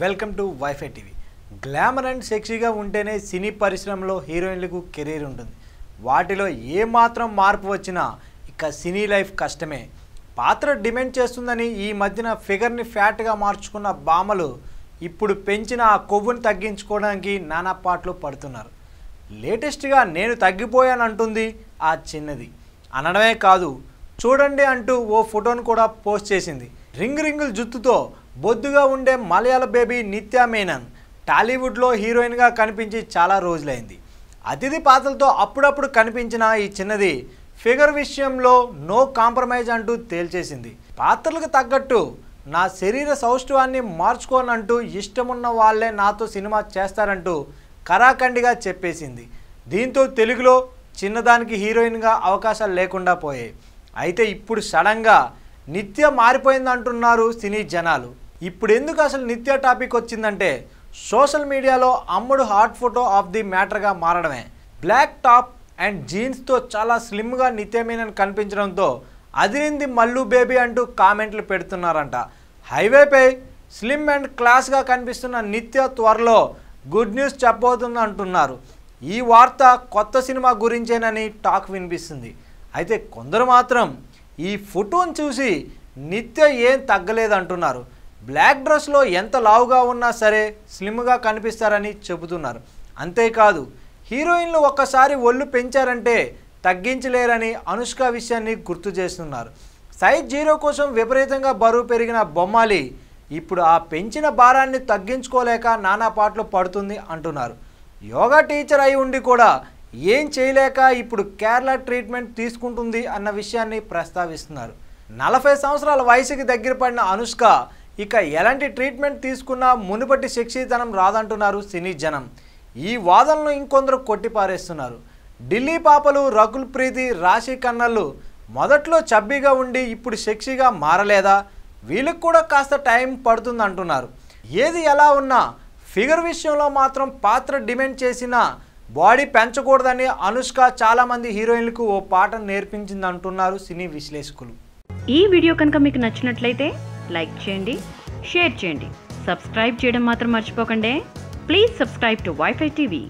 Welcome to wifi TV. Glamour and సెక్సీగా ఉంటేనే సినీ పరిశ్రమలో హీరోయిన్లకు కెరీర్ ఉంటుంది. వాటిలో ఏమాత్రం మార్పు వచ్చినా ఇక సినీ లైఫ్ కష్టమే. పాత్ర డిమాండ్ చేస్తుందని ఈ మధ్యన ఫిగర్ని ఫ్యాట్గా మార్చుకున్న భామలు ఇప్పుడు పెంచిన ఆ కొవ్వుని తగ్గించుకోవడానికి నానా పాటలు పడుతున్నారు. లేటెస్ట్గా నేను తగ్గిపోయానంటుంది ఆ చిన్నది. అనడమే కాదు, చూడండి అంటూ ఓ ఫోటోను కూడా పోస్ట్ చేసింది. రింగుల జుత్తుతో బొద్దుగా ఉండే మలయాళ బేబీ నిత్యా మేనన్ టాలీవుడ్లో హీరోయిన్గా కనిపించి చాలా రోజులైంది. అతిథి పాత్రలతో అప్పుడప్పుడు కనిపించిన ఈ చిన్నది ఫిగర్ విషయంలో నో కాంప్రమైజ్ అంటూ తేల్చేసింది. పాత్రలకు తగ్గట్టు నా శరీర సౌష్ఠవాన్ని మార్చుకోనంటూ ఇష్టమున్న వాళ్ళే నాతో సినిమా చేస్తారంటూ కరాఖండిగా చెప్పేసింది. దీంతో తెలుగులో చిన్నదానికి హీరోయిన్గా అవకాశాలు లేకుండా పోయాయి. అయితే ఇప్పుడు సడన్గా నిత్య మారిపోయిందంటున్నారు సినీ జనాలు. ఇప్పుడు ఎందుకు అసలు నిత్య టాపిక్ వచ్చిందంటే సోషల్ మీడియాలో అమ్ముడు హాట్ ఫోటో ఆఫ్ ది మ్యాటర్గా మారడమే. బ్లాక్ టాప్ అండ్ జీన్స్తో చాలా స్లిమ్గా నిత్య మీనన్ కనిపించడంతో అదిరింది మల్లు బేబీ అంటూ కామెంట్లు పెడుతున్నారంట. హైవేపై స్లిమ్ అండ్ క్లాస్గా కనిపిస్తున్న నిత్య త్వరలో గుడ్ న్యూస్ చెప్పబోతుంది అంటున్నారు. ఈ వార్త కొత్త సినిమా గురించేనని టాక్ వినిపిస్తుంది. అయితే కొందరు మాత్రం ఈ ఫోటోను చూసి నిత్య ఏం తగ్గలేదంటున్నారు. బ్లాక్ డ్రెస్లో ఎంత లావుగా ఉన్నా సరే స్లిమ్గా కనిపిస్తారని చెబుతున్నారు. అంతేకాదు, హీరోయిన్లు ఒక్కసారి ఒళ్ళు పెంచారంటే తగ్గించలేరని అనుష్క విషయాన్ని గుర్తు చేస్తున్నారు. సైజ్ 0 కోసం విపరీతంగా బరువు పెరిగిన బొమ్మాలి ఇప్పుడు ఆ పెంచిన భారాన్ని తగ్గించుకోలేక నానా పాటలు పడుతుంది అంటున్నారు. యోగా టీచర్ అయి ఉండి కూడా ఏం చేయలేక ఇప్పుడు కేరళ ట్రీట్మెంట్ తీసుకుంటుంది అన్న విషయాన్ని ప్రస్తావిస్తున్నారు. 40 సంవత్సరాల వయసుకి దగ్గర పడిన అనుష్క ఇక ఎలాంటి ట్రీట్మెంట్ తీసుకున్నా మునుపటి సెక్సీతనం రాదంటున్నారు సినీ జనం. ఈ వాదనలు ఇంకొందరు కొట్టిపారేస్తున్నారు. ఢిల్లీ పాపలు రకుల్ ప్రీతి, రాశి ఖన్నాలు మొదట్లో చబ్బీగా ఉండి ఇప్పుడు సెక్సీగా మారలేదా? వీళ్ళకి కూడా కాస్త టైం పడుతుంది అంటున్నారు. ఏది ఎలా ఉన్నా ఫిగర్ విషయంలో మాత్రం పాత్ర డిమాండ్ చేసిన బాడీ పెంచకూడదని అనుష్క చాలామంది హీరోయిన్లకు ఓ పాఠం నేర్పించింది అంటున్నారు సినీ విశ్లేషకులు. ఈ వీడియో కనుక మీకు నచ్చినట్లయితే లైక్ చేయండి, షేర్ చేయండి, సబ్స్క్రైబ్ చేయడం మాత్రం మర్చిపోకండి. Please subscribe to wifi TV.